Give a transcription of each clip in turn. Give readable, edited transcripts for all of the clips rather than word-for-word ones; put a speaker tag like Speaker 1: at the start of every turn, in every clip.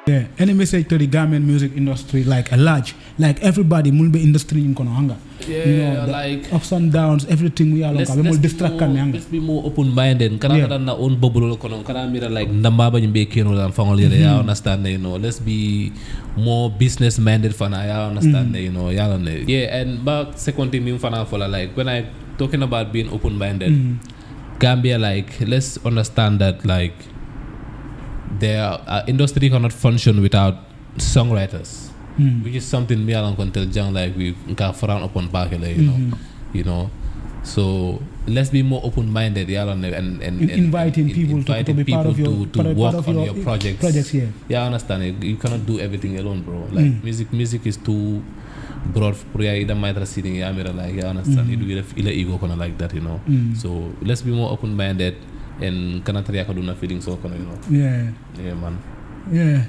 Speaker 1: Yeah, any message to the Gambian music industry, like a large, like everybody, mulbe industry in kono hanga.
Speaker 2: Yeah,
Speaker 1: you know,
Speaker 2: like
Speaker 1: ups and downs, everything we are
Speaker 2: let's be more open-minded. Kana na own bubble kono. Kana mira like ndambaba nyimbe kino la mfangol yere. I understand, you know. Let's be more business-minded fana. I understand, you know. Yeah, and back second thing fana for like when I talking about being open-minded, Gambia, like let's understand that like their industry cannot function without songwriters, which is something me alone can tell John like we can frown upon back, you know. So let's be more open-minded, and
Speaker 1: inviting people to be part of your
Speaker 2: to work on your projects.
Speaker 1: Yeah,
Speaker 2: I understand it. You cannot do everything alone, bro. Like music is too broad for either my sitting. I understand. You do it ego kind of like that, you know. So let's be more open-minded. And cannot react to na feelings so you know. Yeah, man.
Speaker 1: Yeah.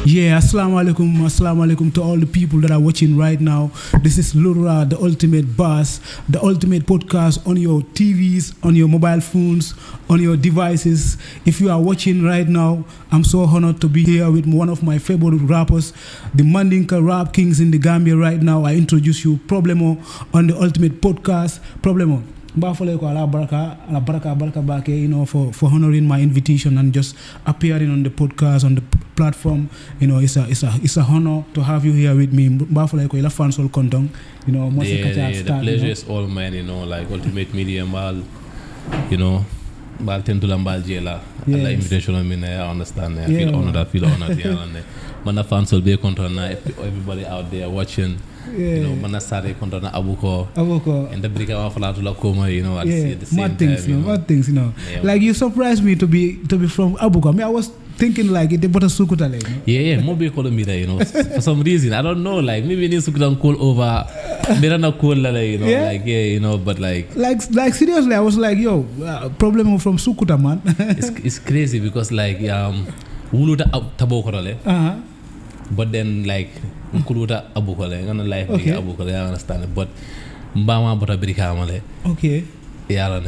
Speaker 1: Yeah, assalamu alaikum to all the people that are watching right now. This is Lura, the ultimate boss, the ultimate podcast on your TVs, on your mobile phones, on your devices. If you are watching right now, I'm so honored to be here with one of my favorite rappers, the Mandinka rap kings in the Gambia right now. I introduce you Problemo on the ultimate podcast. Problemo. Baraka, you know, for honoring my invitation and just appearing on the podcast, on the platform. You know, it's a honor to have you here with me. You know,
Speaker 2: the pleasure is all mine, you know, like Ultimate Media Mal, you know, Bal Tentula Mbal Jela. And the invitation I understand. I feel honored. Mana fans will be content everybody out there watching. You know, mana sare kontona abuko and the brika wa fala to la koma, you know, at the same time.
Speaker 1: Mad things, you know. Yeah, like you surprised me to be from Abuko. I mean, I was thinking like it but a sukuta like.
Speaker 2: Yeah, more be calling me there, you know. For some reason, I don't know, like maybe need sukuta call over Mirana call like, you know, like you know, but like
Speaker 1: seriously, I was like, yo, problem from Sukuta, man.
Speaker 2: It's crazy because like wuluta taboko but then like kuluta abukole ngana life biga abukole I understand it, but mbama bota birikama
Speaker 1: okay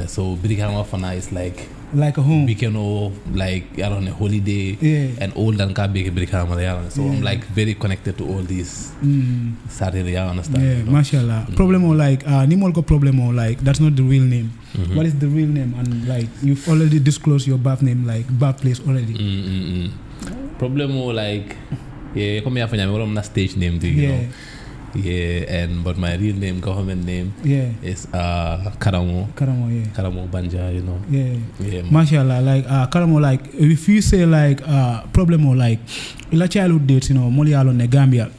Speaker 2: so birikama fana is like
Speaker 1: a home
Speaker 2: weekend or like holiday and all than ka big birikama so I'm like very connected to all these Saturday I understand,
Speaker 1: you know? Mashallah. Problemo like nimol ko problemo like that's not the real name. What is the real name? And like you've already disclosed your birth name, like birthplace already.
Speaker 2: Problemo like come here for me stage name too, you know. And but my real name, government name is Karamo Banja, you know.
Speaker 1: Mashallah, like Karamo, like if you say like Problemo, like in childhood days, you know, Molialo ne Gambia,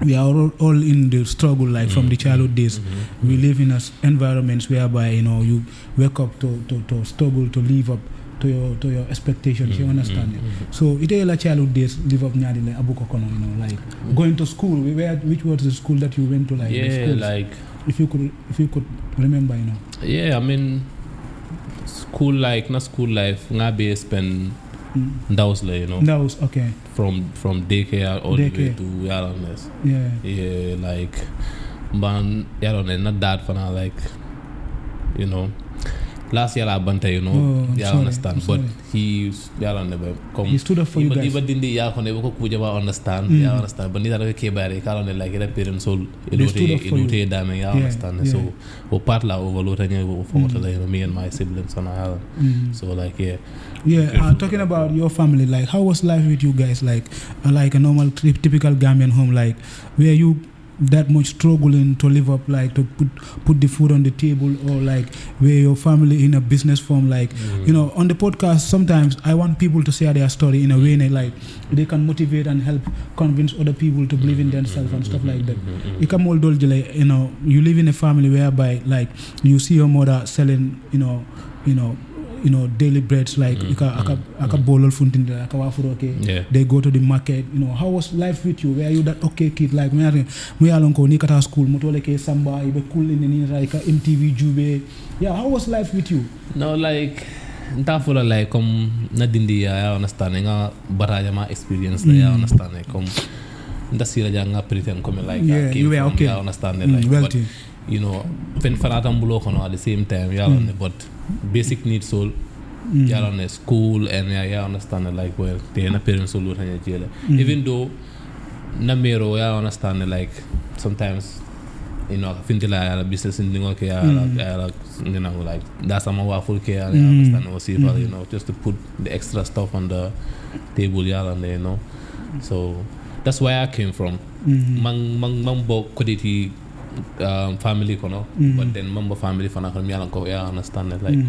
Speaker 1: we are all in the struggle, like from the childhood days. We live in environments whereby, you know, you wake up to struggle to live up to your expectations, you understand it. So it is a childhood days live up nyadi like abuko kono, you know, like going to school. Which was the school that you went to, like
Speaker 2: like
Speaker 1: if you could remember, you know.
Speaker 2: Yeah, I mean school like not school life ngabe spend Ndausle, you know.
Speaker 1: Ndaus, okay.
Speaker 2: From daycare all the way to Yalanes. Yeah, like man Yalane not that for now, like you know. Last year I banta, you know, understand. But he never come.
Speaker 1: He stood up for you guys.
Speaker 2: Even didn't understand. Understand. But neither came by the like the parents all elote damage, understand. So we part la overload and for me and my siblings on island. So like
Speaker 1: talking about your family, like how was life with you guys? Like a normal typical Gambian home, like where you that much struggling to live up, like to put the food on the table, or like where your family in a business form, like you know, on the podcast sometimes I want people to share their story in a way like they can motivate and help convince other people to believe in themselves and stuff like that. You know, you live in a family whereby like you see your mother selling, you know, daily breads, like aka bolol funtin aka wafuroke. They go to the market. You know, how was life with you? Were you that okay kid, like me alon ko ni kata school motole ke samba ibe cool in ni like MTV Jube. Yeah, how was life with you?
Speaker 2: No, like ntafula like na dindi I understand nga baraja ma experience I understand comme ndasira janga pretend comme like
Speaker 1: you were okay.
Speaker 2: I understand like but you know, fen fanatam bulo kono at the same time, but basic needs so school and understand like well they na parents solo tanya jela. Even though namero understand like sometimes you know fintila business in dingo ke you know like that's some waffle ke understand or see you know just to put the extra stuff on the table you know. So that's where I came from. Mang bo koditi family kono, but then mambo family fana kono mi ko understand it like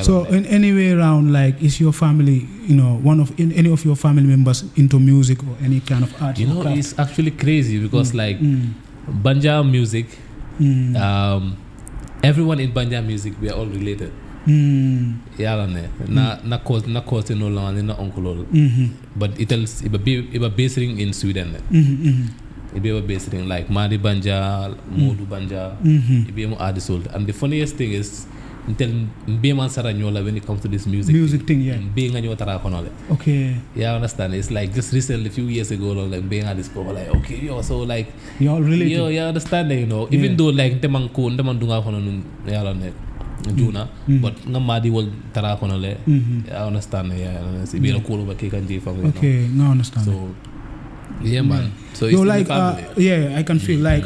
Speaker 1: so in any way around, like, is your family, you know, any of your family members into music or any kind of art?
Speaker 2: You know, it's actually crazy because like Banja music, everyone in Banja music, we are all related. Na cause no longer na uncle. But it's based in Sweden. It be based in like Madi Banja, Modu Banja, it be more artist. And the funniest thing is until Beman Saranyola when it comes to this music
Speaker 1: thing, yeah.
Speaker 2: Being a new Tarakonole.
Speaker 1: Okay.
Speaker 2: Yeah, I understand. It's like just recently, a few years ago, like being at this go like, okay, yo, so like
Speaker 1: you're all related.
Speaker 2: Yo, yeah, understand, you know. Even though like Temandunga Honon Yalane Juna, but Namadi will Tarakonole. I understand, yeah. It's been a cool over cake and J family.
Speaker 1: Okay, no understand.
Speaker 2: So yeah, man. So
Speaker 1: it's like I can feel like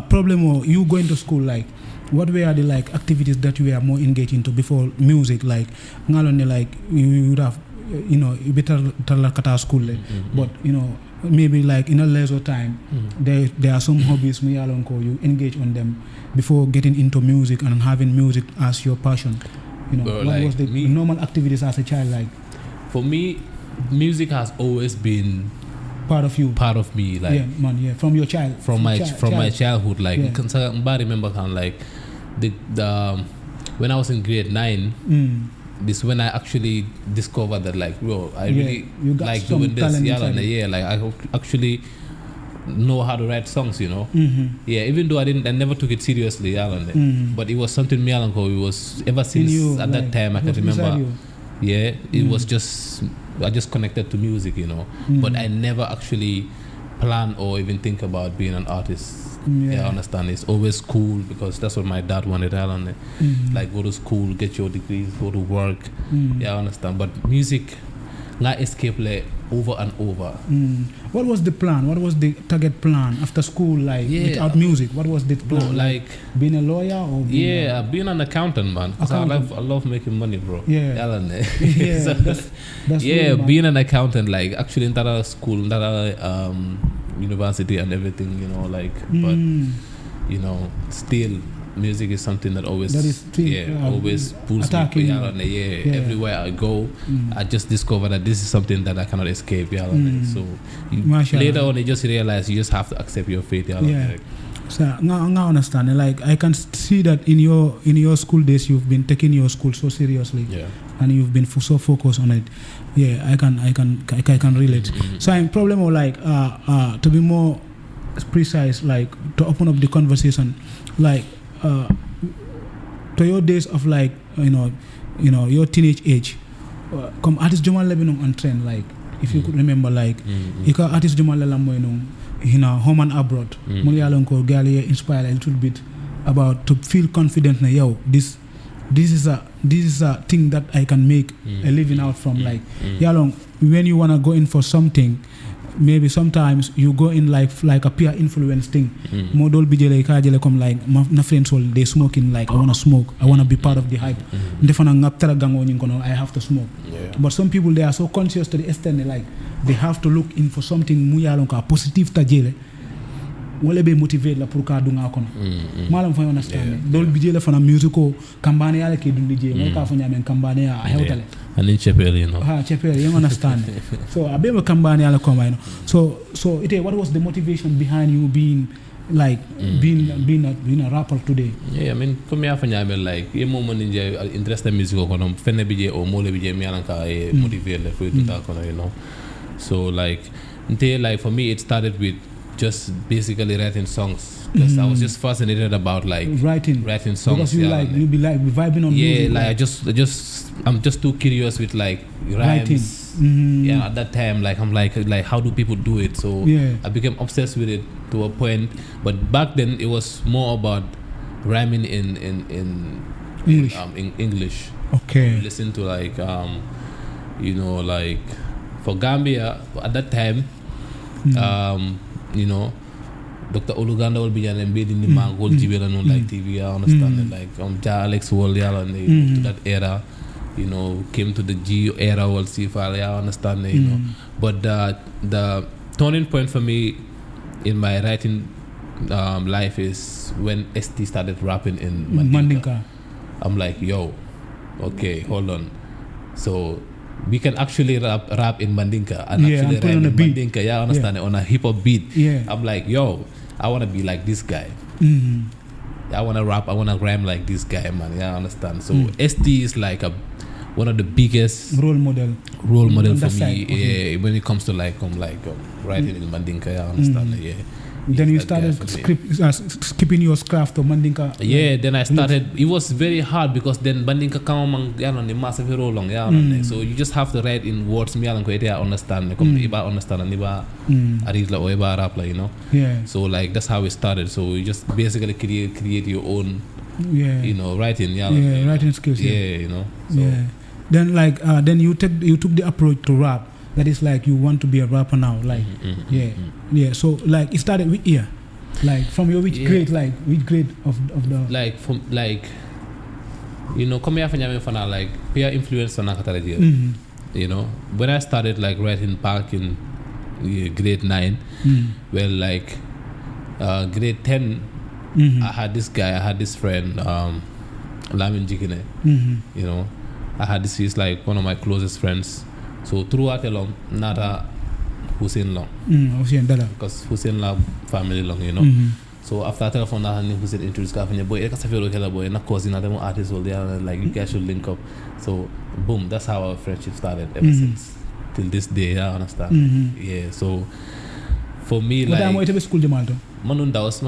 Speaker 1: Problemo, you going to school, like what were the like activities that you were more engaged into before music? Like ngalone like you would have, you know, you better kata school, but you know maybe like in a leisure time there are some hobbies you engage on them before getting into music and having music as your passion. You know, what like was the normal activities as a child like?
Speaker 2: For me, music has always been
Speaker 1: part of
Speaker 2: me, like
Speaker 1: from your child,
Speaker 2: from my childhood, like I remember kind of like the when I was in grade 9, this when I actually discovered that like bro, I really like doing this, like I actually know how to write songs, you know. Even though I never took it seriously, but it was something me and it was ever since at that time I can remember. It was just I just connected to music, you know, but I never actually plan or even think about being an artist. I understand. It's always school because that's what my dad wanted. Like go to school, get your degrees, go to work. I understand. But music, not escape like over and over.
Speaker 1: What was the plan? What was the target plan after school? Like without music, what was the plan?
Speaker 2: Bro, like
Speaker 1: being a lawyer or
Speaker 2: being an accountant, man. Because I love making money, bro.
Speaker 1: So, that's
Speaker 2: being an accountant, like actually in that school, in that university and everything, you know, like but you know, still music is something that always always pulls me everywhere I go. I just discover that this is something that I cannot escape. So later on, I just realize you just have to accept your fate.
Speaker 1: So I understand. Like I can see that in your school days, you've been taking your school so seriously, and you've been so focused on it. I can relate. So I'm Problemo, like to be more precise, like to open up the conversation, like to your days of like you know your teenage age, come artist Jamal Lebanon on trend, like if you could remember, like ika artist Jamal Lebanon home and abroad, Mulialonko Galia inspired a little bit about to feel confident na yo this is a thing that I can make a living out from. Like yalong when you wanna go in for something, maybe sometimes you go in like a peer influence thing. Model bijele kajele come like my friends all they smoking, like I wanna smoke, I wanna be part of the hype. Ndefana ngaptara gango nyingono I have to smoke. But some people they are so conscious to the extent like they have to look in for something muyalonka positive tajele. Wale be motivate la pour ka dunga kono. Malam fa understand. Dol bijele fana musical kambane yale ke dundi je. Mo ka fa nyame kambane ya hewtale.
Speaker 2: And in Chapel, you know.
Speaker 1: Chapel, you understand. So I be a kambane yale come, you know. So it what was the motivation behind you being like being a rapper today?
Speaker 2: I mean, come here for nyame like ye moment in interest in music kono fenne bije o mole bije mi alanka motivate le for to talk kono, you know. So like for me it started with just basically writing songs because I was just fascinated about like writing songs. Because you be like vibing on music. Like I'm just too curious with like rhymes, Yeah, at that time, like I'm like how do people do it? So I became obsessed with it to a point. But back then, it was more about rhyming in
Speaker 1: English.
Speaker 2: In English.
Speaker 1: Okay.
Speaker 2: Listen to like you know, like for Gambia at that time, you know, Dr. Oluganda will be an embedded in the Mangol Jibela no like TV. I understand it. Like Ja Alex Wall, to that era, you know, came to the G era will see file. I understand it, you know. But the turning point for me in my writing life is when ST started rapping in Mandinka. I'm like, yo, okay, hold on. So we can actually rap in Mandinka and actually rap in Mandinka. Yeah, I understand it, on a hip hop beat. Yeah. I'm like, yo, I want to be like this guy. I want to rap, I want to rhyme like this guy, man. Yeah, I understand. So ST is like one of the biggest
Speaker 1: role model
Speaker 2: for me. Yeah, when it comes to like writing in Mandinka. Yeah, I understand it. Yeah.
Speaker 1: Then you started skipping your craft to Mandinka.
Speaker 2: Yeah, then I started. It was very hard because then Mandinka come among the massive role long. So you just have to write in words. Me alang ko ite understand. Iba understand and iba arizla or iba rap, you know.
Speaker 1: Yeah.
Speaker 2: So like that's how it started. So you just basically create your own. You know, writing.
Speaker 1: Writing skills.
Speaker 2: Yeah, you know. So.
Speaker 1: Yeah. Then like then you took the approach to rap. That is like you want to be a rapper now, like So like it started with ear, like from your which grade of the
Speaker 2: like from like you know come here for now like peer influence on you know when I started like writing back in grade 9, well like grade 10 I had this friend Lamin Jikine, you know I had this, he's like one of my closest friends. So throughout along, nada Hussein long.
Speaker 1: Hussein Dada.
Speaker 2: Because Hussein la family long, you know. So after telephone, I Hussein introduced me. Boy, I can't feel boy. Na cousin, na demo artist all there. Like you guys should link up. So boom, that's how our friendship started ever since till this day. I understand. Yeah. So for me, like.
Speaker 1: What time school Jamalto?
Speaker 2: Manun Daus.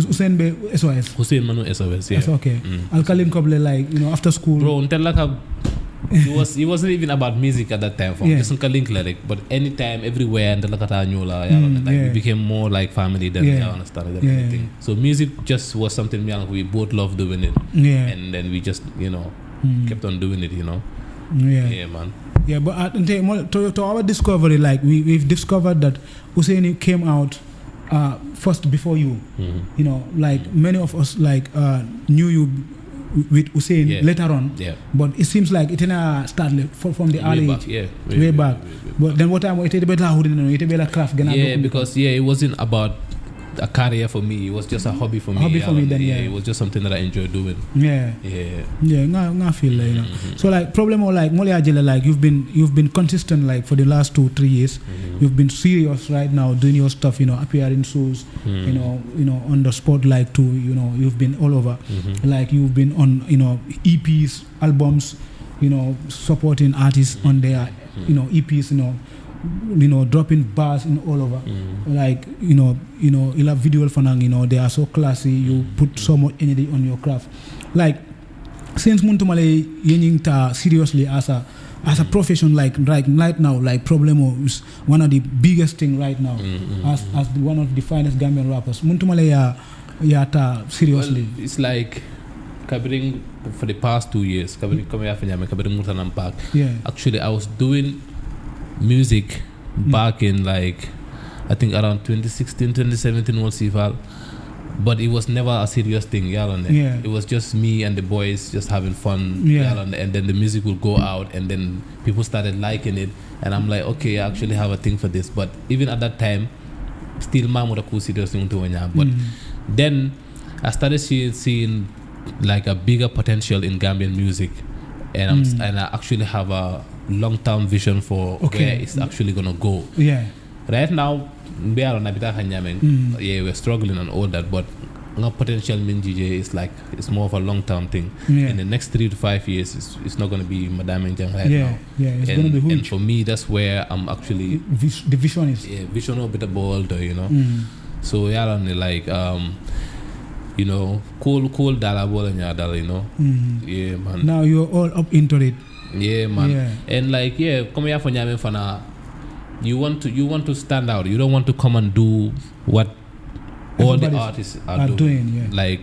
Speaker 1: Hussein be SOS.
Speaker 2: Hussein Manu SOS. Yeah.
Speaker 1: That's okay. Alkalim Koble like after school.
Speaker 2: Bro, until like it wasn't even about music at that time for me. Just a link lyric, but anytime, everywhere, and we became more like family than I understand anything. So music just was something we both loved doing it. And then we just kept on doing it, you know. Yeah, man.
Speaker 1: Yeah, but to our discovery, like we've discovered that Hussein came out first before you. You know, like many of us like knew you with Hussein later on, but it seems like it didn't start from the early age, way back. But then what time it better craft?
Speaker 2: Because it wasn't about a career for me. It was just a hobby for me. It was just something that I enjoyed doing.
Speaker 1: I feel like, you know. So like Problemo, like Molia Jela, like you've been consistent like for the last 2-3 years. You've been serious right now doing your stuff, you know, appearing shows, you know, on the spotlight too, you know, you've been all over. Like you've been on, you know, EPs, albums, you know, supporting artists on their, you know, EPs, you know, dropping bars in all over. Like, you know, you have video fanang, you know, they are so classy, you put so much energy on your craft. Like, since Muntumale yening ta seriously as a profession, like right now, like Problemo is one of the biggest thing right now, as one of the finest Gambian rappers. Muntumale ya ta seriously.
Speaker 2: Well, it's like Kabiring for the past 2 years, Kabiring Mutanam Park. Actually, I was doing music back in like I think around 2016 2017 was Sifal, but it was never a serious thing. It was just me and the boys just having fun, and then the music would go out and then people started liking it and I'm like, okay, I actually have a thing for this. But even at that time still mamuda serious thing to but then I started seeing like a bigger potential in Gambian music, and and I actually have a long-term vision for where it's actually gonna go. Right now, we're struggling and all that, but potential min DJ is like it's more of a long-term thing. In the next 3 to 5 years, it's not gonna be Madame and Jang right now.
Speaker 1: It's gonna be huge.
Speaker 2: And for me, that's where I'm actually
Speaker 1: the vision is.
Speaker 2: Vision a bit of bold, you know. So like you know, cool dollar ball and you know. Yeah, man.
Speaker 1: Now you're all up into it.
Speaker 2: Yeah, man.
Speaker 1: Yeah.
Speaker 2: And like, come here for nyame fana. You want to stand out. You don't want to come and do what all the artists are doing.
Speaker 1: Yeah.
Speaker 2: Like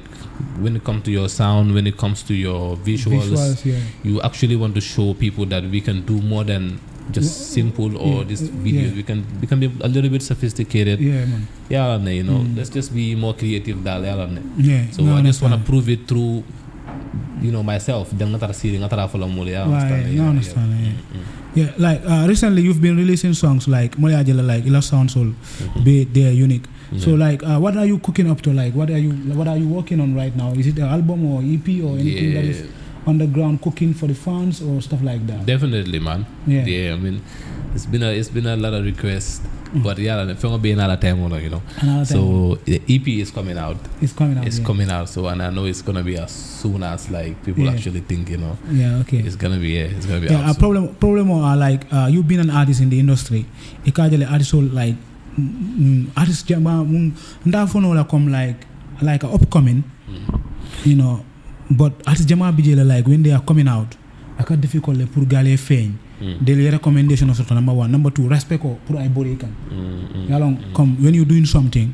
Speaker 2: when it comes to your sound, when it comes to your visuals, you actually want to show people that we can do more than just simple or this videos. We can be a little bit sophisticated.
Speaker 1: Yeah, man.
Speaker 2: Yeah, you know, let's just be more creative.
Speaker 1: Yeah.
Speaker 2: So I just want to prove it through, myself. I understand.
Speaker 1: Yeah, like recently you've been releasing songs like Moya Jela, like Ila Sound Soul, they're unique. So like, what are you cooking up to? Like, what are you working on right now? Is it an album or EP or anything that is underground cooking for the fans or stuff like that?
Speaker 2: Definitely, man. Yeah. I mean, it's been a lot of requests, but it's gonna be another time, So the EP is coming out.
Speaker 1: It's coming out.
Speaker 2: So and I know it's gonna be as soon as like people actually think,
Speaker 1: Yeah, okay.
Speaker 2: It's gonna be out.
Speaker 1: Problemo are like you've been an artist in the industry. Ikajale artist like artist jamba ndafono la come like an upcoming, but artist jama bijela like when they are coming out, aka difficult le pour gale feign. Daily recommendation of number 1, number 2, respect or pour I body can. Come when you're doing something,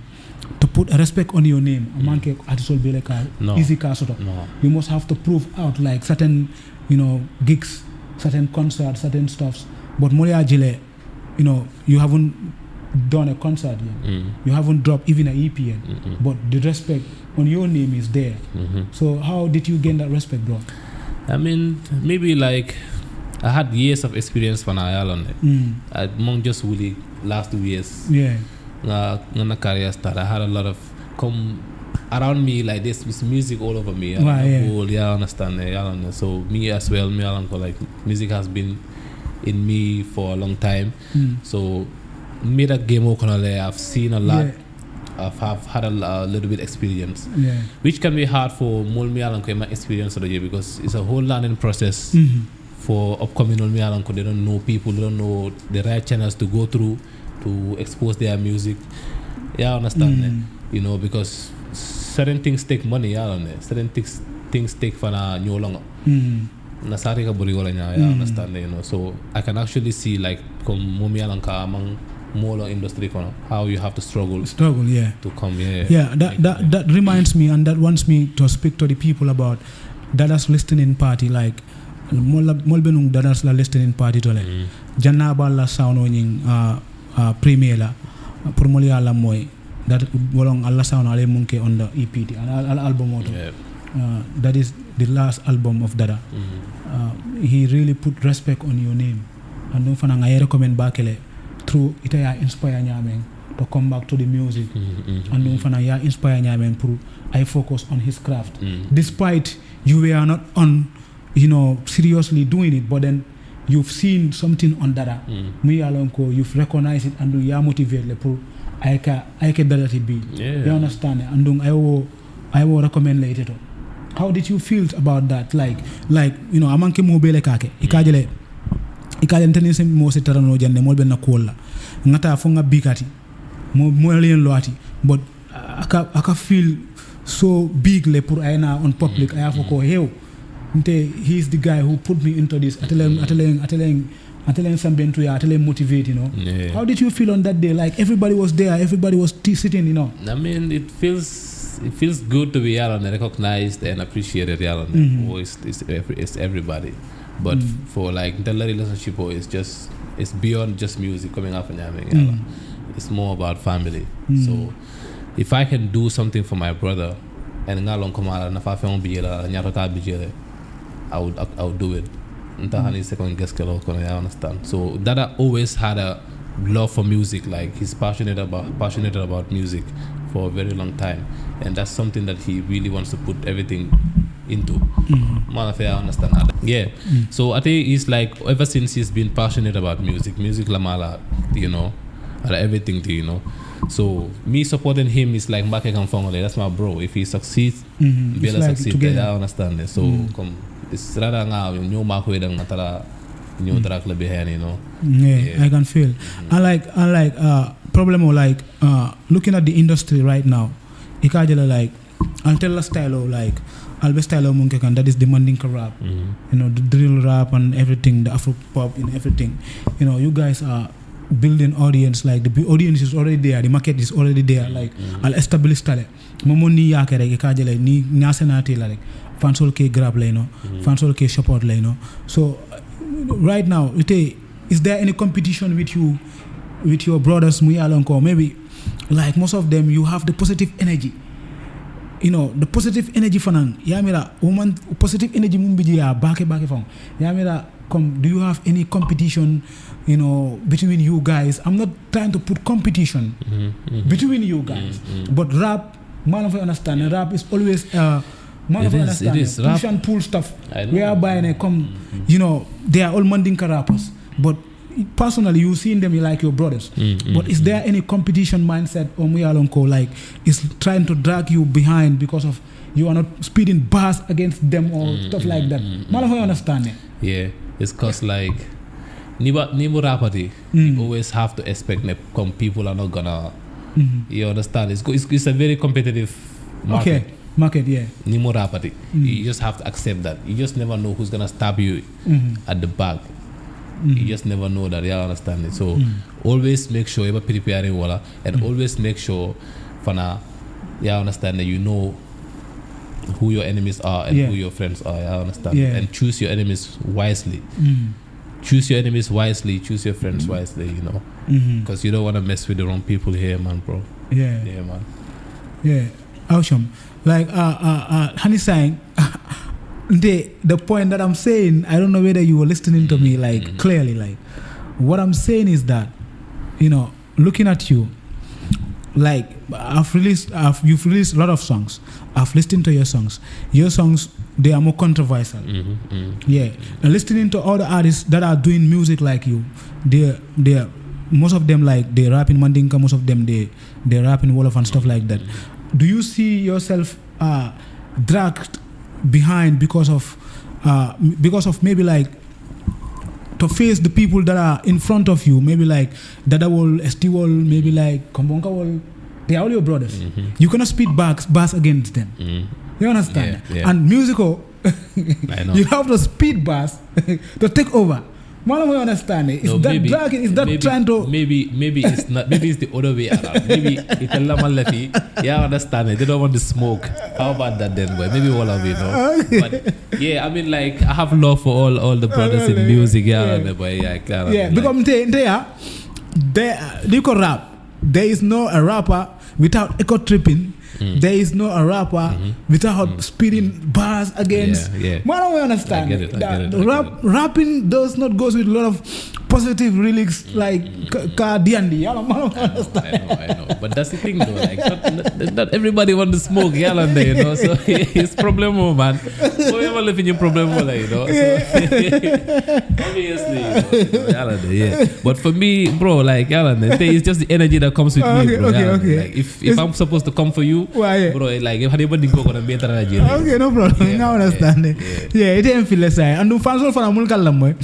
Speaker 1: to put a respect on your name. A man can artist will be like easy car sort of. You must have to prove out like certain, gigs, certain concerts, certain stuffs. But Moya Jile, you haven't done a concert yet. You haven't dropped even an EP yet. But the respect on your name is there. So how did you gain that respect, bro?
Speaker 2: I mean, maybe like I had years of experience for Ireland. Among just really last 2 years.
Speaker 1: Yeah.
Speaker 2: When the career started, I had a lot of come around me like this with music all over me. I understand. So me as well, like music has been in me for a long time. So me that game I've seen a lot. I've had a little bit experience, which can be hard for me experience because it's a whole learning process. For upcoming they don't know people, they don't know the right channels to go through to expose their music. Yeah, I understand. Because certain things take money. Certain things take for no longer. I understand. So I can actually see like among more industry how you have to struggle to come here.
Speaker 1: That reminds me and that wants me to speak to the people about Dada's listening party, like molbenung Dada's listening party to like janna balla sound nying premier la pour moli ala moy that bolong alla sound ale munke on the EP al album auto. That is the last album of Dada. He really put respect on your name and don't fana nga recommend bakele through it ya inspire nyameng to come back to the music and don't fana ya inspire nyameng pour I focus on his craft despite you were not on seriously doing it, but then you've seen something on Dada. Me alonko, you've recognized it and you are motivated pour I can Dada to be. You understand? And I will recommend later. How did you feel about that? Like amanke mobile kake ikajele ntene mo se tarano jande mo ben na kola ngata fonga bigati mo len loati, but aka feel so big le pour aina on public I have ko hew. He's the guy who put me into this. Ateleng Sambentu, ateleng motivate, How did you feel on that day? Like everybody was there, everybody was sitting,
Speaker 2: I mean, it feels good to be recognized and appreciated. It's everybody. But for like the relationship, it's beyond just music coming up and having. It's more about family. So if I can do something for my brother and ngalong kamara na fa bijele, I would do it. I understand. So Dada always had a love for music. Like he's passionate about music for a very long time, and that's something that he really wants to put everything into. I understand that. So I think it's like ever since he's been passionate about music lamala, everything, So me supporting him is like that's my bro. If he succeeds, we'll succeed. I understand it. So it's rather now
Speaker 1: I can feel. Problemo like looking at the industry right now, ikajela like I'll tell a style like Albe style munke kan, that is the Mandinka rap. You know, the drill rap and everything, the Afro pop and everything. You know, you guys are building audience, like the audience is already there, the market is already there. Like I'll establish style. Momo ni yake rek ikajele ni nasenati la rek. Fansol ke grab la, you know. Fansol ke support la, you know. So right now, is there any competition with you, with your brothers Muyalonko? Maybe like most of them, you have the positive energy. You know, the positive energy fanang. Yamira woman positive energy mumbiji ya bake fang. Yamira do you have any competition, you know, between you guys? I'm not trying to put competition between you guys, but rap, man of understand, rap is always
Speaker 2: it is
Speaker 1: push and pull stuff. Whereby they come, you know, they are all Mandinka rappers, but personally you seen them, you like your brothers. But is there any competition mindset or Muyalonko like is trying to drag you behind because of you are not speeding bars against them or stuff like that? Man of understand it.
Speaker 2: Yeah, it's cause like Nibu rapati, you always have to expect that people are not gonna you understand. It's a very competitive market.
Speaker 1: Okay. Market, yeah.
Speaker 2: Nimo rapati. You just have to accept that. You just never know who's gonna stab you at the back. You just never know that. Yeah, understand it. So always make sure you're preparing wala, and always make sure fana, yeah, understand that you know who your enemies are and who your friends are. Yeah, understand. And choose your enemies wisely. Choose your enemies wisely. Choose your friends wisely. You know, because you don't want to mess with the wrong people here, man, bro.
Speaker 1: Yeah,
Speaker 2: man.
Speaker 1: Yeah, awesome. Like Hani saying, the point that I'm saying, I don't know whether you were listening to me like clearly. Like what I'm saying is that, you know, looking at you, like you've released a lot of songs. I've listened to your songs. Your songs, they are more controversial. Yeah, and listening to all the artists that are doing music like you, they're most of them like they rap in Mandinka. Most of them they rap in Wolof and stuff like that. Do you see yourself dragged behind because of maybe like to face the people that are in front of you? Maybe like Dadawol, Estiwol, maybe like Kombonkawol. They are all your brothers. You cannot spit bars against them. You understand?
Speaker 2: Yeah.
Speaker 1: And musical,
Speaker 2: I know.
Speaker 1: you have to spit bars to take over. Man, I understand it. Is
Speaker 2: no,
Speaker 1: that
Speaker 2: maybe,
Speaker 1: dragging? Is that
Speaker 2: maybe,
Speaker 1: trying to?
Speaker 2: Maybe it's not. Maybe it's the other way around. Maybe it's a lama lefi. Yeah, I understand it. They don't want the smoke. How about that then, boy? Maybe all of it, no? But yeah, I mean, like I have love for all the brothers in music. Yeah, boy. Yeah, clear.
Speaker 1: Yeah, because they could rap. There is no a rapper without echo tripping. There is no a rapper without speeding bars against.
Speaker 2: Yeah.
Speaker 1: Man, I understand.
Speaker 2: I get it.
Speaker 1: Rapping does not go with a lot of positive lyrics like D&D. I
Speaker 2: know. But that's the thing, though. Like, not everybody want to smoke, you know. So it's Problemo, man. So you live in your Problemo, like, you know. So, obviously, yeah. But for me, bro, like, it's just the energy that comes with me, bro.
Speaker 1: Okay.
Speaker 2: Like, if I'm supposed to come for you, bro, like, if anybody go gonna be energy.
Speaker 1: Okay, no problem. I understand it. Yeah, it ain't feel less. And the fans all for a mulkalam.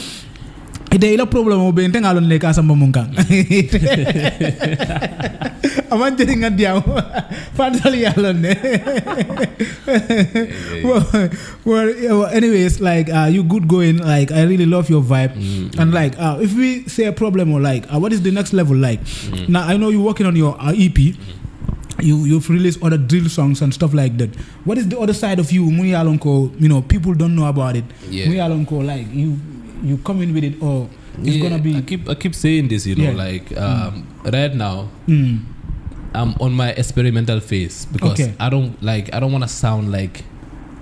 Speaker 1: Ite ila problemo be ntenga lon le kasa mbamungka. Aman jadi ngadiam. Fadali alon ne. Well, anyways, like you good going. Like I really love your vibe. And like if we say a problem or like what is the next level like? Now I know you're working on your EP. You've released other drill songs and stuff like that. What is the other side of you, Muyalonko? You know, people don't know about it.
Speaker 2: Yeah.
Speaker 1: Muyalonko, like you come in with it, or it's gonna be.
Speaker 2: I keep saying this, you know, like right now, I'm on my experimental phase because I don't want to sound like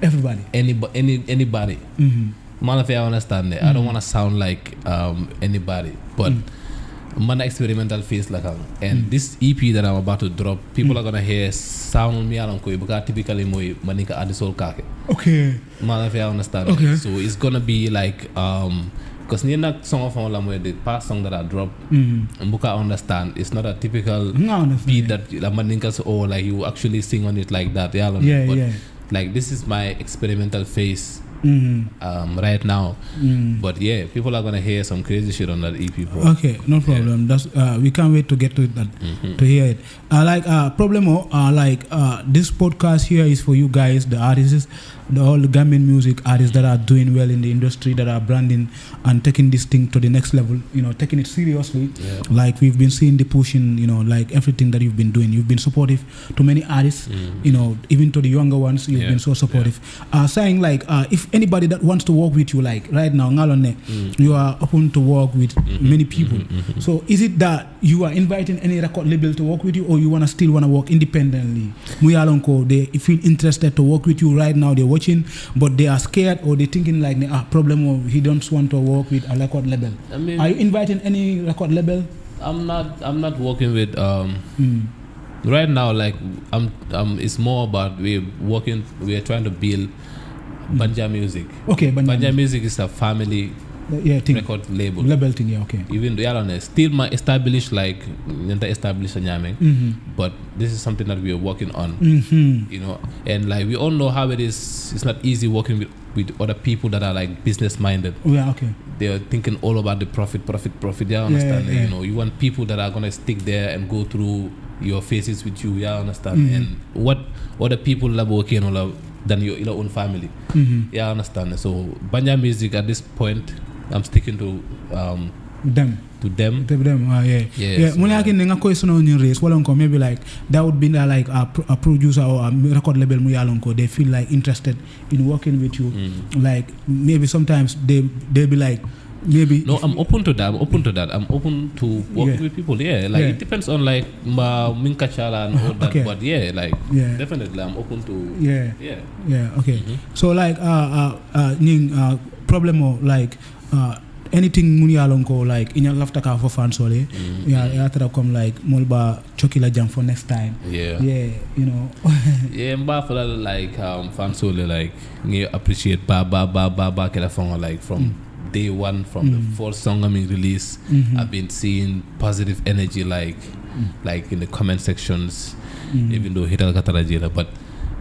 Speaker 1: everybody.
Speaker 2: Anybody. Man, if I understand it, I don't want to sound like anybody, but. Man, experimental phase like and this EP that I'm about to drop, people are gonna hear sound me along because typically moi manika adisol kake.
Speaker 1: Okay.
Speaker 2: Man, if I understand.
Speaker 1: Okay.
Speaker 2: So it's gonna be like because near song of all the past song that I dropped, Mbuka understand it's not a typical beat that maninkas or like you actually sing on it like that. But like this is my experimental phase right now. But yeah, people are gonna hear some crazy shit on that EP, bro.
Speaker 1: Okay, no problem. That's we can't wait to get to that to hear it. Problemo. This podcast here is for you guys, the artists, all the Gambian music artists that are doing well in the industry, that are branding and taking this thing to the next level. Taking it seriously. Yeah. Like we've been seeing the pushing. Like everything that you've been doing. You've been supportive to many artists. Even to the younger ones, you've been so supportive. Saying if anybody that wants to work with you, like right now, Ngalone, you are open to work with many people. So is it that you are inviting any record label to work with you, or you still wanna work independently? Muyalonko, they feel interested to work with you right now. They're watching, but they are scared, or they're thinking like, Problemo, he don't want to work with a record label. I mean, are you inviting any record label? I'm
Speaker 2: not working with right now. Like it's more about we're trying to build Banja Music.
Speaker 1: Okay,
Speaker 2: Banja Music is a family record label.
Speaker 1: Label thing, okay.
Speaker 2: Even still my established but this is something that we are working on. And like we all know how it is. It's not easy working with other people that are like business minded.
Speaker 1: Yeah, okay.
Speaker 2: They are thinking all about the profit. You understand? You want people that are gonna stick there and go through your phases with you. Yeah, understand? And what other people love working on than your own family. Yeah, understand? So Banja Music at this point, I'm sticking to
Speaker 1: them.
Speaker 2: To them.
Speaker 1: Yeah. When I can question on your race, maybe like that would be like a producer or a record label. They feel like interested in working with you. Like maybe sometimes they be like. Maybe
Speaker 2: no, I'm open to that. I'm open to work with people. It depends on like Minkachala and all that. But definitely I'm open to.
Speaker 1: Okay. So like Problemo, like anything Munyalonko, like in your lafta ka for fans only. After come like Molba Chokila jam for next time.
Speaker 2: Mba for like fans only, like you appreciate ba Kelafon like from day one, from the first song I'm released. I've been seeing positive energy like in the comment sections, even though Hital Katarajila, but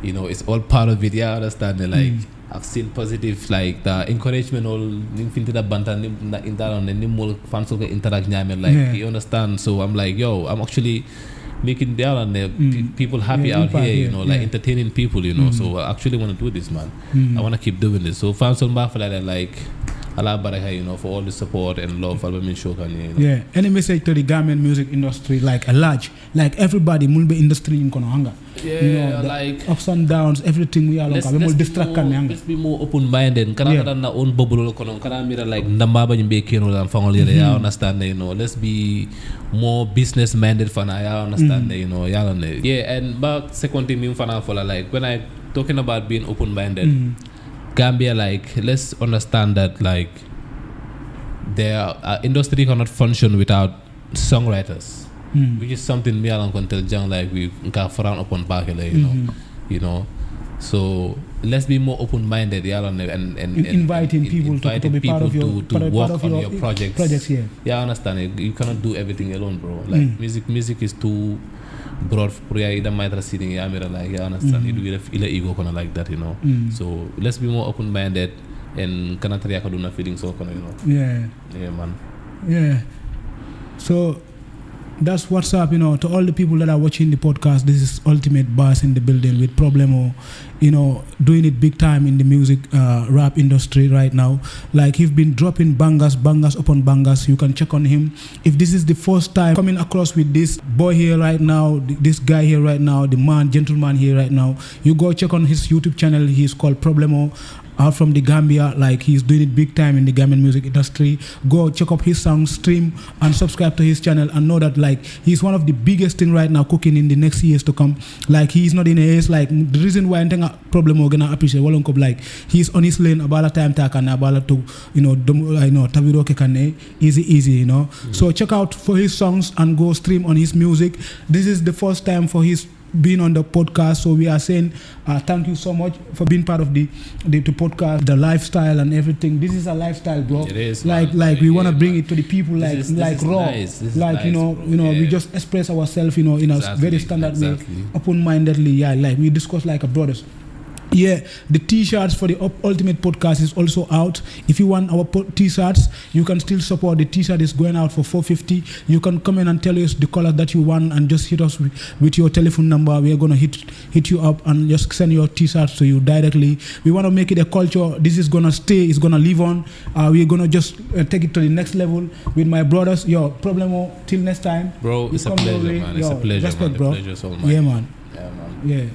Speaker 2: it's all part of it. I understand like I've seen positive like the encouragement all into the banta in that on the nimble fans of interact like you understand. So I'm like, I'm actually making people happy out here, entertaining people, so I actually want to do this, man. I want to keep doing this. So fans on Bafala like Allah Baraka, for all the support and love.
Speaker 1: Any message to the Gambian music industry, like a large, like everybody, mulbe industry in Konohanga.
Speaker 2: Like
Speaker 1: ups and downs, everything we are let's
Speaker 2: be more open-minded. Na own bubble kana mira like ndambaba nyimbe kino la mfango lire. I understand, let's be more business-minded fana. I understand, and back second thing fana for like when I talking about being open-minded. Gambia, like, let's understand that, like, their industry cannot function without songwriters, which is something me and Contel Jang, like, we got frown upon back, So let's be more open-minded, and
Speaker 1: inviting people to be part of your
Speaker 2: to work on your projects.
Speaker 1: Yeah,
Speaker 2: I understand it. You cannot do everything alone, bro. Like music is too broad for either matter sitting. I understand. You do ego kind of like that, So let's be more open-minded and cannot react to feelings so
Speaker 1: Yeah,
Speaker 2: man.
Speaker 1: Yeah. So that's what's up, to all the people that are watching the podcast. This is Ultimate Bass in the building with Problemo, doing it big time in the music rap industry right now. Like he's been dropping bangers upon bangers. You can check on him. If this is the first time coming across with this boy here right now, this guy here right now, the gentleman here right now, you go check on his YouTube channel. He's called Problemo. Out from the Gambia, like he's doing it big time in the Gambian music industry. Go check up his songs, stream and subscribe to his channel, and know that like he's one of the biggest thing right now cooking in the next years to come. Like he's not in a haze. Like the reason why I think Problemo gonna appreciate Walonko, like he's on his lane about a time takana about to Taviro Kekane easy. So check out for his songs and go stream on his music. This is the first time for his being on the podcast, so we are saying thank you so much for being part of the podcast, the lifestyle and everything. This is a lifestyle, bro.
Speaker 2: It is,
Speaker 1: like we want to bring it to the people, like
Speaker 2: this
Speaker 1: raw,
Speaker 2: nice.
Speaker 1: like nice, we just express ourselves, in a very standard way, open-mindedly. Like we discuss like a brothers. Yeah, the t-shirts for the Ultimate Podcast is also out. If you want our t-shirts, you can still support. The t-shirt is going out for $4.50. You can come in and tell us the color that you want and just hit us with your telephone number. We are going to hit you up and just send your t-shirts to you directly. We want to make it a culture. This is going to stay. It's going to live on. We're going to just take it to the next level with my brothers. Yo, Problemo, till next time.
Speaker 2: Bro, it's a pleasure, man. It's a pleasure,
Speaker 1: respect,
Speaker 2: man.
Speaker 1: bro.
Speaker 2: The pleasure so much.
Speaker 1: Yeah, man.
Speaker 2: Yeah, man.
Speaker 1: Yeah.